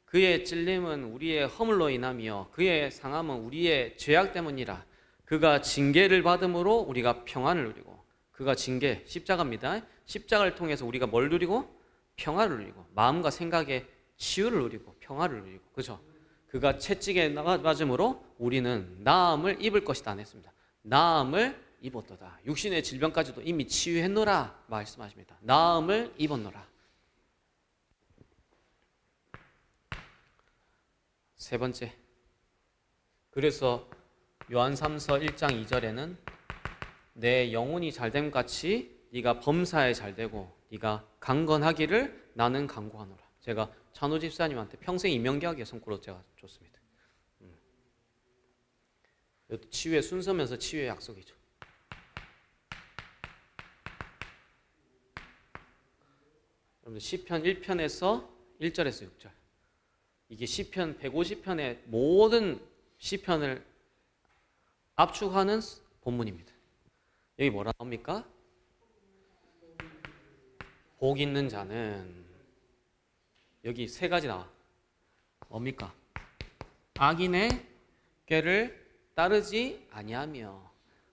그의 찔림은 우리의 허물로 인하며 그의 상함은 우리의 죄악 때문이라. 그가 징계를 받음으로 우리가 평안을 누리고. 그가 징계, 십자가입니다. 십자가를 통해서 우리가 뭘 누리고? 평화를 누리고. 마음과 생각의 치유를 누리고 평화를 누리고. 그렇죠? 그가 채찍에 맞음으로 우리는 나음을 입을 것이다 안 했습니다. 나음을 입었도다. 육신의 질병까지도 이미 치유했노라 말씀하십니다. 나음을 입었노라. 세 번째, 그래서 요한삼서 1장 2절에는 내 영혼이 잘됨 같이 네가 범사에 잘되고 네가 강건하기를 나는 간구하노라. 제가 찬호 집사님한테 평생 이명계하기의 손가락 제가 줬습니다. 이것도 치유의 순서면서 치유의 약속이죠. 여러분 시편 1편에서 1절에서 6절 이게 시편 150편의 모든 시편을 압축하는 본문입니다. 여기 뭐라 나옵니까? 복 있는 자는 여기 세 가지 나와. 뭡니까? 악인의 꾀를 따르지 아니하며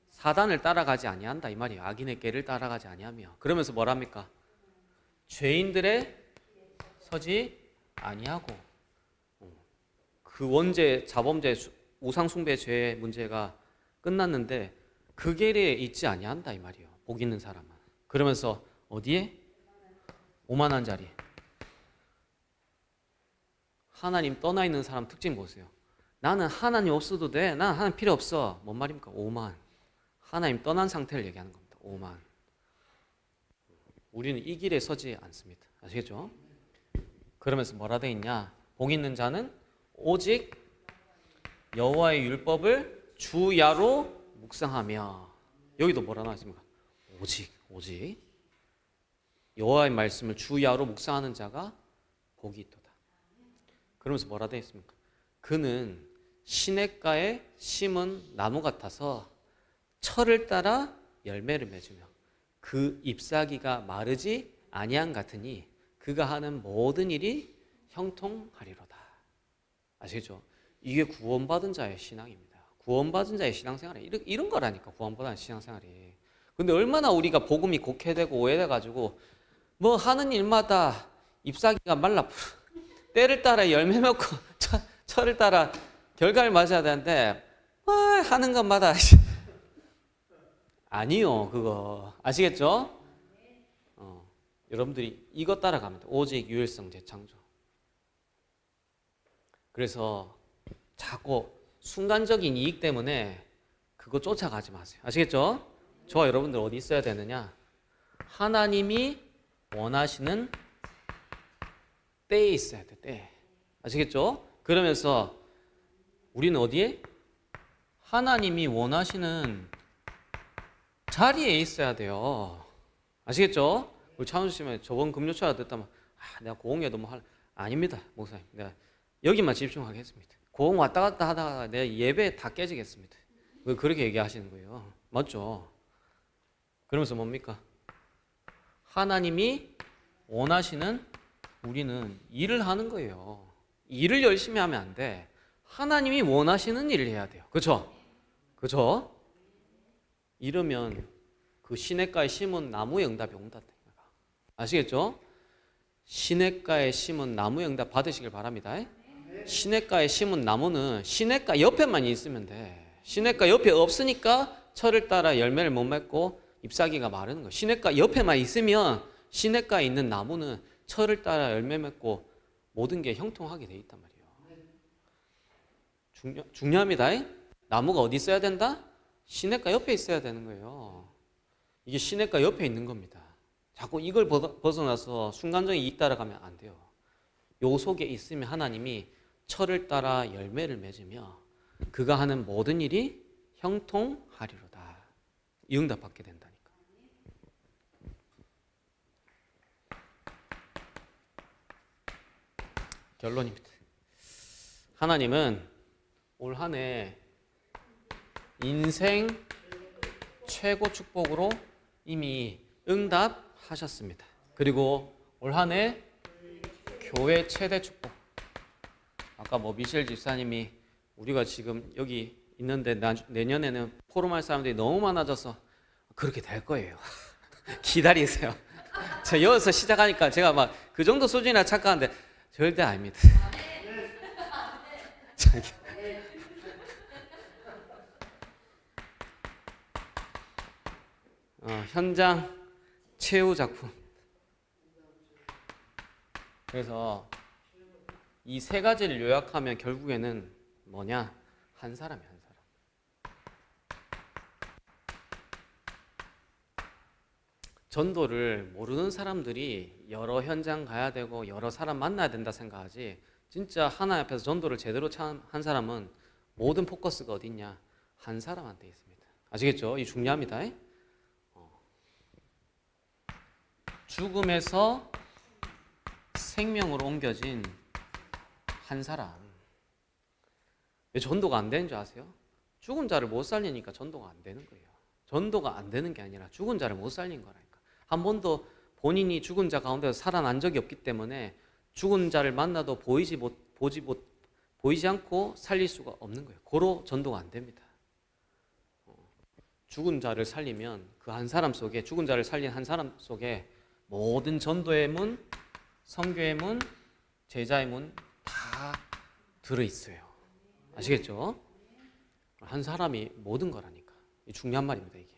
사단을 따라가지 아니한다 이 말이에요. 악인의 꾀를 따라가지 아니하며 그러면서 뭐랍니까? 죄인들의 서지 아니하고 그 원죄, 자범죄, 우상숭배 죄의 문제가 끝났는데 그 길에 있지 아니한다 이 말이에요. 복 있는 사람은. 그러면서 어디에? 오만한 자리에. 하나님 떠나 있는 사람 특징 보세요. 나는 하나님 없어도 돼. 난 하나님 필요 없어. 뭔 말입니까? 오만. 하나님 떠난 상태를 얘기하는 겁니다. 오만. 우리는 이 길에 서지 않습니다. 아시겠죠? 그러면서 뭐라 돼 있냐? 복 있는 자는 오직 여호와의 율법을 주야로 묵상하며 여기도 뭐라 나왔습니까? 오직 여호와의 말씀을 주야로 묵상하는 자가 복이 있도다. 그러면서 뭐라 되어 있습니까? 그는 시냇가에 심은 나무 같아서 철을 따라 열매를 맺으며 그 잎사귀가 마르지 아니한 같으니 그가 하는 모든 일이 형통하리로다. 아시겠죠? 이게 구원받은 자의 신앙입니다. 구원받은 자의 신앙생활이 이런 거라니까. 구원받은 신앙생활이. 근데 얼마나 우리가 복음이 곡해되고 오해돼가지고 뭐 하는 일마다 잎사귀가 말라 때를 따라 열매 맺고 철을 따라 결과를 맞아야 되는데 하는 것마다 아니요 그거 아시겠죠? 여러분들이 이것 따라가면 돼. 오직 유일성 재창조. 그래서 자꾸 순간적인 이익 때문에 그거 쫓아가지 마세요. 아시겠죠? 저와 여러분들 어디 있어야 되느냐? 하나님이 원하시는 때에 있어야 돼. 때. 아시겠죠? 그러면서 우리는 어디에? 하나님이 원하시는 자리에 있어야 돼요. 아시겠죠? 우리 차은수 씨면 저번 금요초라 듣다만 내가 고흥에도 뭐 아닙니다. 목사님. 내가 여기만 집중하겠습니다. 고흥 왔다 갔다 하다가 내 예배 다 깨지겠습니다. 왜 그렇게 얘기하시는 거예요? 맞죠? 그러면서 뭡니까? 하나님이 원하시는 우리는 일을 하는 거예요. 일을 열심히 하면 안 돼. 하나님이 원하시는 일을 해야 돼요. 그렇죠? 그렇죠? 이러면 그 시냇가에 심은 나무의 응답이 온다. 아시겠죠? 시냇가에 심은 나무의 응답 받으시길 바랍니다. 시냇가에 심은 나무는 시냇가 옆에만 있으면 돼. 시냇가 옆에 없으니까 철을 따라 열매를 못 맺고 잎사귀가 마르는 거예요. 시냇가 옆에만 있으면 시냇가에 있는 나무는 철을 따라 열매 맺고 모든 게 형통하게 돼 있단 말이에요. 중요합니다. 나무가 어디 있어야 된다? 시냇가 옆에 있어야 되는 거예요. 이게 시냇가 옆에 있는 겁니다. 자꾸 이걸 벗어나서 순간적인 이익 따라가면 안 돼요. 요 속에 있으면 하나님이 철을 따라 열매를 맺으며 그가 하는 모든 일이 형통하리로다. 이 응답 받게 된다니까. 결론입니다. 하나님은 올 한 해 인생 최고 축복으로 이미 응답하셨습니다. 그리고 올 한 해 교회 최대 축복. 아까 미셸 집사님이 우리가 지금 여기 있는데 내년에는 포럼할 사람들이 너무 많아져서 그렇게 될 거예요. 기다리세요. 저 여기서 시작하니까 제가 막 그 정도 수준이라 착각하는데 절대 아닙니다. 현장 최후 작품. 그래서 이 세 가지를 요약하면 결국에는 뭐냐? 한 사람이야, 한 사람. 전도를 모르는 사람들이 여러 현장 가야 되고 여러 사람 만나야 된다 생각하지, 진짜 하나 앞에서 전도를 제대로 한 사람은 모든 포커스가 어디 있냐? 한 사람한테 있습니다. 아시겠죠? 이 중요합니다. 죽음에서 생명으로 옮겨진 한 사람. 왜 전도가 안 되는 줄 아세요? 죽은 자를 못 살리니까 전도가 안 되는 거예요. 전도가 안 되는 게 아니라 죽은 자를 못 살린 거라니까. 한 번도 본인이 죽은 자 가운데서 살아난 적이 없기 때문에 죽은 자를 만나도 보이지 않고 살릴 수가 없는 거예요. 고로 전도가 안 됩니다. 죽은 자를 살리면 그 한 사람 속에, 죽은 자를 살린 한 사람 속에 모든 전도의 문, 선교의 문, 제자의 문 다 들어있어요. 아시겠죠? 한 사람이 모든 거라니까. 중요한 말입니다, 이게.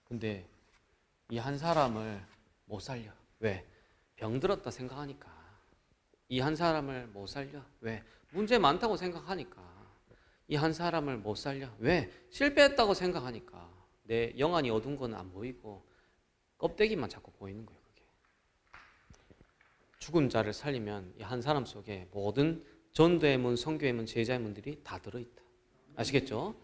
근데 이 한 사람을 못 살려. 왜? 병들었다 생각하니까. 이 한 사람을 못 살려. 왜? 문제 많다고 생각하니까. 이 한 사람을 못 살려. 왜? 실패했다고 생각하니까. 내 영안이 어두운 건 안 보이고 껍데기만 자꾸 보이는 거예요. 그게. 죽은 자를 살리면 이 한 사람 속에 모든 전도의 문, 선교의 문, 제자의 문들이 다 들어있다. 아시겠죠?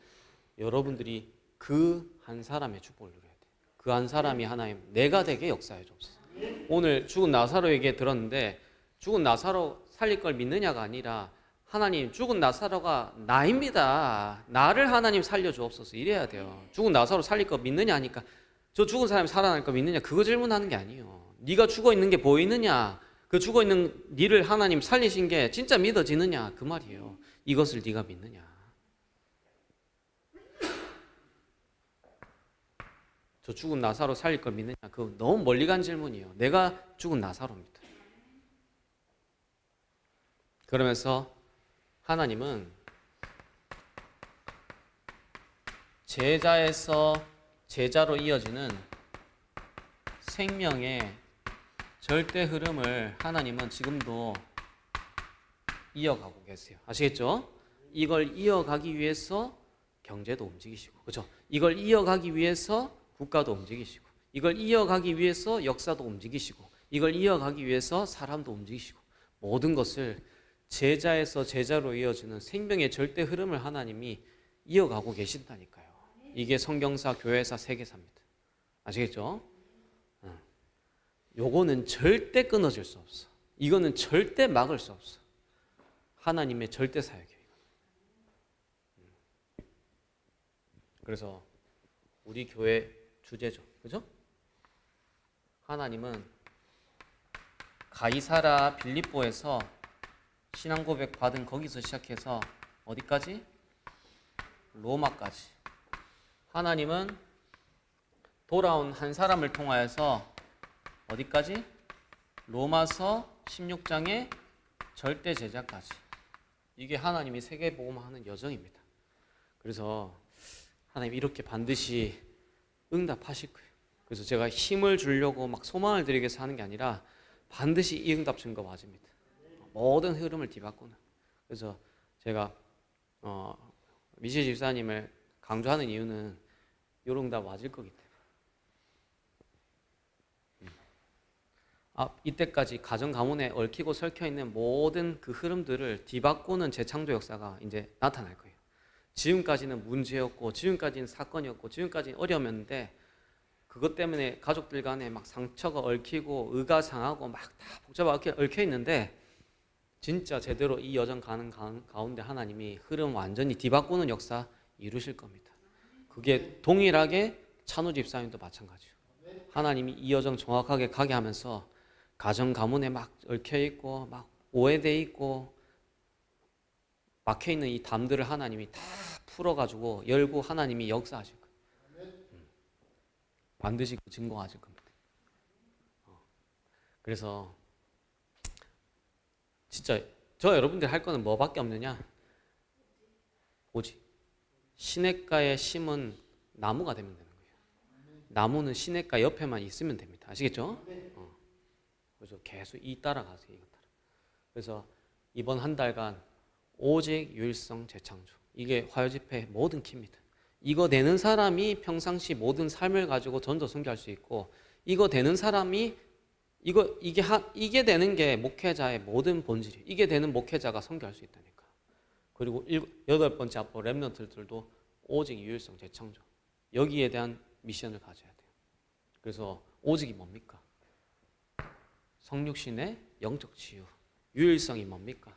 여러분들이 그 한 사람의 축복을 누려야 돼요. 그 한 사람이 하나님 내가 되게 역사해 줍시다. 오늘 죽은 나사로에게 들었는데 죽은 나사로 살릴 걸 믿느냐가 아니라 하나님, 죽은 나사로가 나입니다. 나를 하나님 살려주옵소서. 이래야 돼요. 죽은 나사로 살릴 거 믿느냐 하니까 저 죽은 사람이 살아날 거 믿느냐, 그거 질문하는 게 아니에요. 네가 죽어 있는 게 보이느냐, 그 죽어 있는 니를 하나님 살리신 게 진짜 믿어지느냐, 그 말이에요. 이것을 네가 믿느냐. 저 죽은 나사로 살릴 걸 믿느냐, 그거 너무 멀리 간 질문이에요. 내가 죽은 나사로입니다. 그러면서 하나님은 제자에서 제자로 이어지는 생명의 절대 흐름을 하나님은 지금도 이어가고 계세요. 아시겠죠? 이걸 이어가기 위해서 경제도 움직이시고, 그렇죠? 이걸 이어가기 위해서 국가도 움직이시고, 이걸 이어가기 위해서 역사도 움직이시고, 이걸 이어가기 위해서 사람도 움직이시고, 모든 것을 제자에서 제자로 이어지는 생명의 절대 흐름을 하나님이 이어가고 계신다니까요. 이게 성경사, 교회사, 세계사입니다. 아시겠죠? 요거는 절대 끊어질 수 없어. 이거는 절대 막을 수 없어. 하나님의 절대 사역이에요. 그래서 우리 교회 주제죠. 그죠? 하나님은 가이사라 빌립보에서 신앙 고백 받은 거기서 시작해서 어디까지? 로마까지. 하나님은 돌아온 한 사람을 통하여서 어디까지? 로마서 16장의 절대 제자까지. 이게 하나님이 세계복음하는 여정입니다. 그래서 하나님 이렇게 반드시 응답하실 거예요. 그래서 제가 힘을 주려고 막 소망을 드리기 위해서 하는 게 아니라 반드시 이 응답 증거 맞습니다. 모든 흐름을 뒤바꾸는. 그래서 제가 미시 집사님을 강조하는 이유는 이런 응답 맞을 거기 때문에. 이때까지 가정 가문에 얽히고 설켜 있는 모든 그 흐름들을 뒤바꾸는 재창조 역사가 이제 나타날 거예요. 지금까지는 문제였고, 지금까지는 사건이었고, 지금까지는 어려웠는데 그것 때문에 가족들 간에 막 상처가 얽히고 의가 상하고 막 다 복잡하게 얽혀 있는데 진짜 제대로 이 여정 가는 가운데 하나님이 흐름 완전히 뒤바꾸는 역사 이루실 겁니다. 그게 동일하게 찬우 집사님도 마찬가지예요. 하나님이 이 여정 정확하게 가게 하면서 가정 가문에 막 얽혀 있고 막 오해돼 있고 막혀 있는 이 담들을 하나님이 다 풀어가지고 열고 하나님이 역사하실 거예요. 반드시 그 증거하실 겁니다. 그래서 진짜 저 여러분들 할 거는 뭐밖에 없느냐? 오직 시냇가에 심은 나무가 되면 되는 거예요. 나무는 시냇가 옆에만 있으면 됩니다. 아시겠죠? 그래서 계속 이 따라가세요. 이거 따라. 그래서 이번 한 달간 오직 유일성 재창조. 이게 화요집회 모든 키입니다. 이거 되는 사람이 평상시 모든 삶을 가지고 전도 선교할 수 있고, 이거 되는 사람이 이게 되는 게 목회자의 모든 본질이에요. 이게 되는 목회자가 선교할 수 있다니까. 그리고 8번째 앞으로 렘넌트들도 오직 유일성 재창조. 여기에 대한 미션을 가져야 돼요. 그래서 오직이 뭡니까? 성육신의 영적 치유. 유일성이 뭡니까?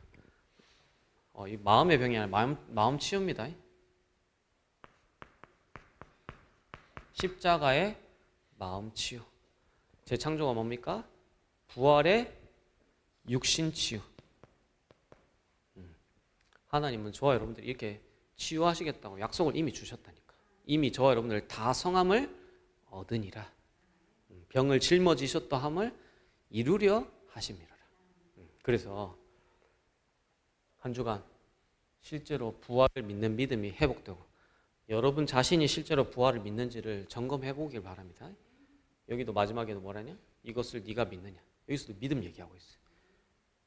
이 마음의 병이 아니라 마음 치유입니다. 십자가의 마음 치유. 재창조가 뭡니까? 부활의 육신 치유. 하나님은 저와 여러분들 이렇게 치유하시겠다고 약속을 이미 주셨다니까. 이미 저와 여러분들 다 성함을 얻으니라. 병을 짊어지셨다 함을 이루려 하심이라. 그래서 한 주간 실제로 부활을 믿는 믿음이 회복되고 여러분 자신이 실제로 부활을 믿는지를 점검해 보길 바랍니다. 여기도 마지막에도 뭐라냐? 이것을 네가 믿느냐? 여기서도 믿음 얘기하고 있어요.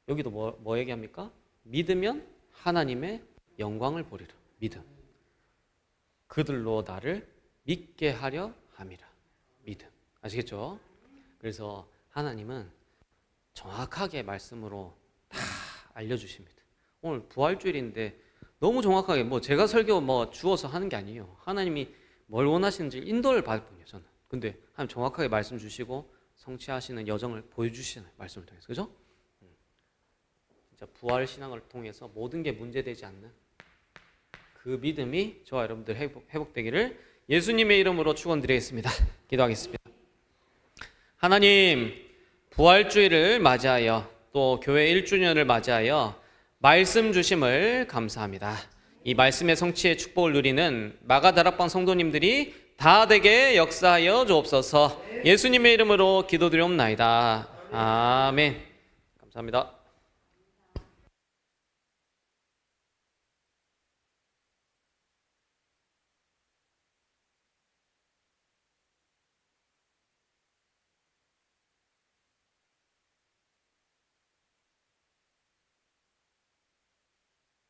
여기도 뭐 얘기합니까? 믿으면 하나님의 영광을 보리라. 믿음. 그들로 나를 믿게 하려 함이라. 믿음. 아시겠죠? 그래서 하나님은 정확하게 말씀으로 다 알려주십니다. 오늘 부활주일인데 너무 정확하게 제가 설교 주어서 하는 게 아니에요. 하나님이 뭘 원하시는지 인도를 받을 뿐이에요. 저는. 근데 하나님 정확하게 말씀 주시고 성취하시는 여정을 보여주시잖아요. 말씀을 통해서. 그죠? 진짜 부활 신앙을 통해서 모든 게 문제되지 않는 그 믿음이 저와 여러분들 회복되기를 예수님의 이름으로 축원드리겠습니다. 기도하겠습니다. 하나님, 부활주일을 맞이하여 또 교회 1주년을 맞이하여 말씀 주심을 감사합니다. 이 말씀의 성취의 축복을 누리는 마가다락방 성도님들이 다 되게 역사하여 주옵소서. 예수님의 이름으로 기도드리옵나이다. 아멘. 감사합니다.